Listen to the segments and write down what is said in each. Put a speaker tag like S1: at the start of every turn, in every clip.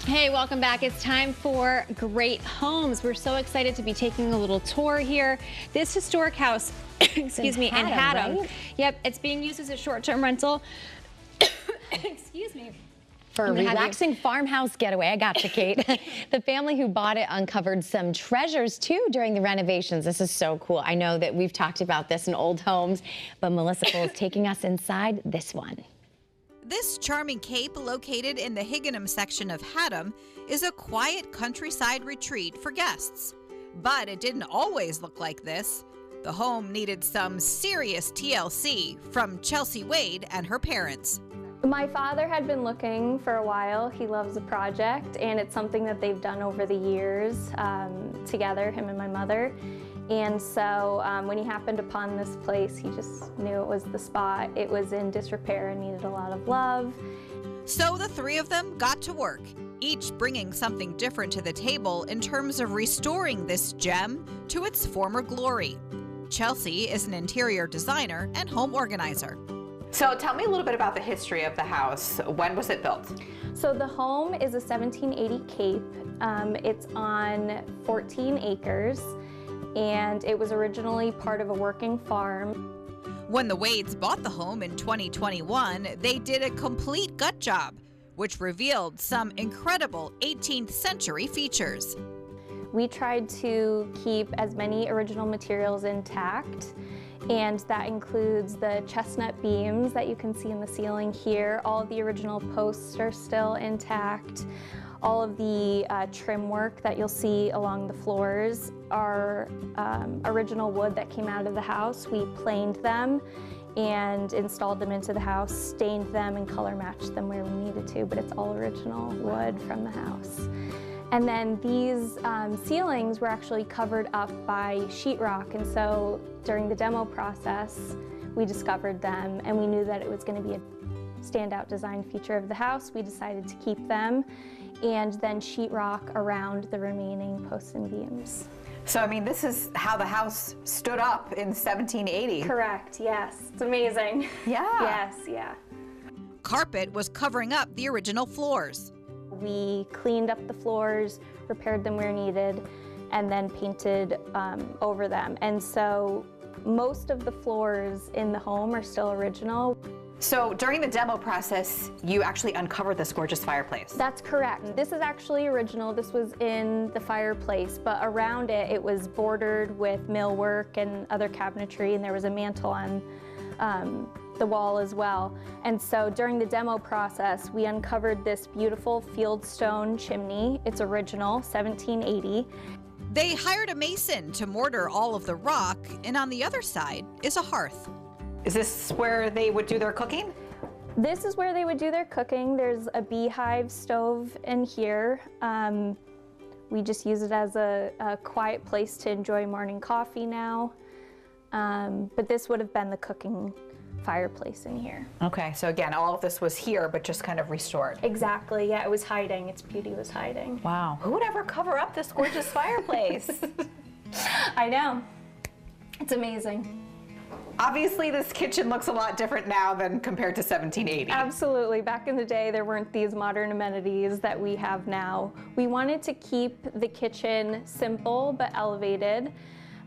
S1: Hey, welcome back. It's time for Great Homes. We're so excited to be taking a little tour here. This historic house, excuse me, in Haddam. Right? Yep, it's being used as a short-term rental. Excuse me.
S2: For a relaxing farmhouse getaway. I got you, Kate. The family who bought it uncovered some treasures, too, during the renovations. This is so cool. I know that we've talked about this in old homes, but Melissa Cole is taking us inside this one.
S3: This charming cape, located in the Higganum section of Haddam, is a quiet countryside retreat for guests. But it didn't always look like this. The home needed some serious TLC from Chelsea Wade and her parents.
S4: My father had been looking for a while. He loves the project, and it's something that they've done over the years together, him and my mother. And so when he happened upon this place, he just knew it was the spot. It was in disrepair and needed a lot of love.
S3: So the three of them got to work, each bringing something different to the table in terms of restoring this gem to its former glory. Chelsea is an interior designer and home organizer.
S5: So tell me a little bit about the history of the house. When was it built?
S4: So the home is a 1780 cape. It's on 14 acres. And it was originally part of a working farm.
S3: When the Wades bought the home in 2021, they did a complete gut job, which revealed some incredible 18th century features.
S4: We tried to keep as many original materials intact, and that includes the chestnut beams that you can see in the ceiling here. All of the original posts are still intact. All of the trim work that you'll see along the floors are original wood that came out of the house. We planed them and installed them into the house, stained them and color matched them where we needed to, but it's all original wood from the house. And then these ceilings were actually covered up by sheetrock, and so during the demo process, we discovered them and we knew that it was going to be a standout design feature of the house. We decided to keep them and then sheetrock around the remaining posts and beams.
S5: So, I mean, this is how the house stood up in 1780.
S4: Correct, yes. It's amazing.
S5: Yeah.
S4: Yes, yeah.
S3: Carpet was covering up the original floors.
S4: We cleaned up the floors, repaired them where needed, and then painted over them. And so most of the floors in the home are still original.
S5: So during the demo process, you actually uncovered this gorgeous fireplace.
S4: That's correct. This is actually original. This was in the fireplace, but around it, it was bordered with millwork and other cabinetry, and there was a mantle on the wall as well. And so during the demo process, we uncovered this beautiful fieldstone chimney. It's original, 1780.
S3: They hired a mason to mortar all of the rock, and on the other side is a hearth.
S5: Is this where they would do their cooking?
S4: This is where they would do their cooking. There's a beehive stove in here. We just use it as a quiet place to enjoy morning coffee now. But this would have been the cooking fireplace in here.
S5: Okay, so again, all of this was here, but just kind of restored.
S4: Exactly, yeah, it was hiding. Its beauty was hiding.
S5: Wow, who would ever cover up this gorgeous fireplace?
S4: I know, it's amazing.
S5: Obviously, this kitchen looks a lot different now than compared to 1780.
S4: Absolutely. Back in the day, there weren't these modern amenities that we have now. We wanted to keep the kitchen simple but elevated.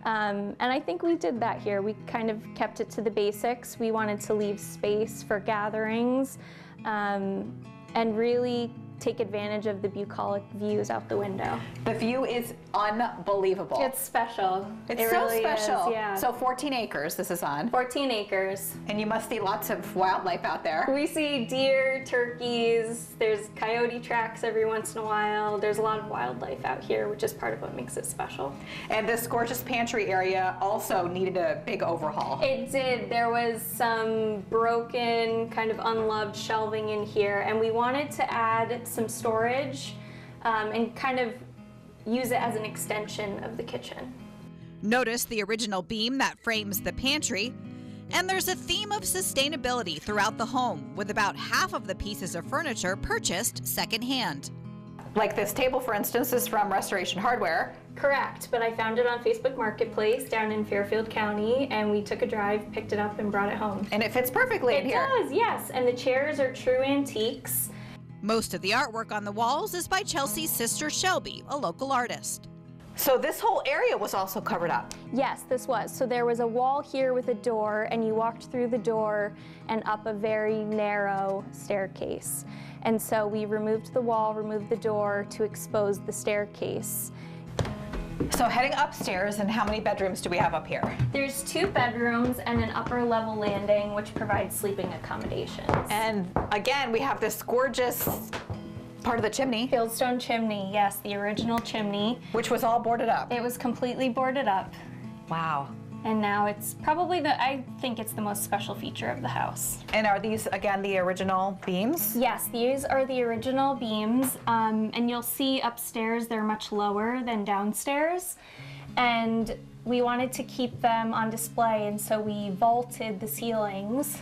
S4: And I think we did that here. We kind of kept it to the basics. We wanted to leave space for gatherings and really take advantage of the bucolic views out the window.
S5: The view is unbelievable.
S4: It's special.
S5: It's
S4: it
S5: so
S4: really
S5: special.
S4: Is, yeah.
S5: So 14 acres this is on.
S4: 14 acres.
S5: And you must see lots of wildlife out there.
S4: We see deer, turkeys, there's coyote tracks every once in a while. There's a lot of wildlife out here, which is part of what makes it special.
S5: And this gorgeous pantry area also needed a big overhaul.
S4: It did. There was some broken, kind of unloved shelving in here, and we wanted to add some storage and kind of use it as an extension of the kitchen.
S3: Notice the original beam that frames the pantry, and there's a theme of sustainability throughout the home, with about half of the pieces of furniture purchased secondhand.
S5: Like this table, for instance, is from Restoration Hardware.
S4: Correct, but I found it on Facebook Marketplace down in Fairfield County, and we took a drive, picked it up, and brought it home.
S5: And it fits perfectly in here.
S4: It does, yes, and the chairs are true antiques.
S3: Most of the artwork on the walls is by Chelsea's sister Shelby, a local artist.
S5: So this whole area was also covered up.
S4: Yes, this was. So there was a wall here with a door, and you walked through the door and up a very narrow staircase. And so we removed the wall, removed the door to expose the staircase.
S5: So heading upstairs, and how many bedrooms do we have up here?
S4: There's 2 bedrooms and an upper level landing, which provides sleeping accommodations.
S5: And again, we have this gorgeous part of the chimney,
S4: Fieldstone chimney, yes, the original chimney.
S5: which was all boarded up.
S4: It was completely boarded up,
S5: Wow.
S4: and now it's probably I think it's the most special feature of the house.
S5: And are these, again, the original beams?
S4: Yes, these are the original beams, and you'll see upstairs they're much lower than downstairs, and we wanted to keep them on display, and so we vaulted the ceilings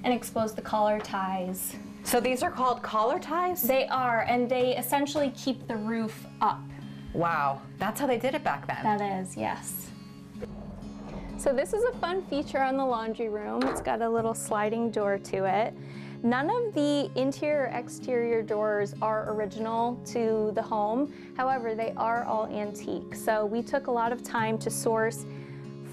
S4: and exposed the collar ties.
S5: So these are called collar ties?
S4: They are, and they essentially keep the roof up.
S5: Wow, that's how they did it back then.
S4: That is, yes. So this is a fun feature on the laundry room. It's got a little sliding door to it. None of the interior or exterior doors are original to the home. However, they are all antique. So we took a lot of time to source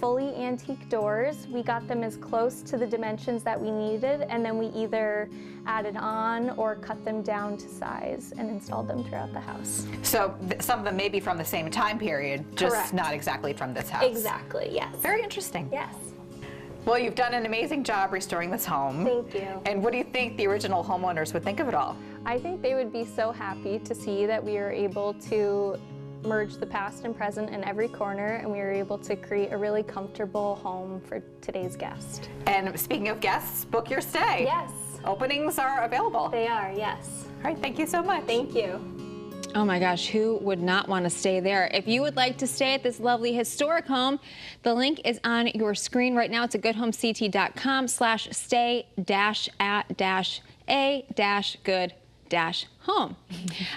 S4: fully antique doors. We got them as close to the dimensions that we needed, and then we either added on or cut them down to size and installed them throughout the house.
S5: So some of them may be from the same time period, just
S4: Correct.
S5: not exactly from this house.
S4: Exactly, yes.
S5: Very interesting.
S4: Yes.
S5: Well, you've done an amazing job restoring this home.
S4: Thank you.
S5: And what do you think the original homeowners would think of it all?
S4: I think they would be so happy to see that we are able to merge the past and present in every corner, and we were able to create a really comfortable home for today's guest.
S5: And speaking of guests, book your stay.
S4: Yes,
S5: Openings are available.
S4: they are, yes.
S5: All right, thank you so much.
S4: Thank you.
S1: Oh my gosh, who would not want to stay there? If you would like to stay at this lovely historic home, the link is on your screen right now. It's at goodhomect.com/stay-at-a-good-home.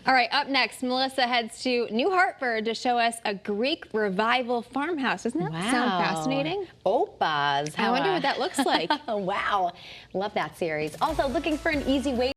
S1: All right, up next, Melissa heads to New Hartford to show us a Greek revival farmhouse. Doesn't that sound fascinating?
S2: Opas.
S1: I wonder what that looks like.
S2: Wow. Love that series. Also, looking for an easy way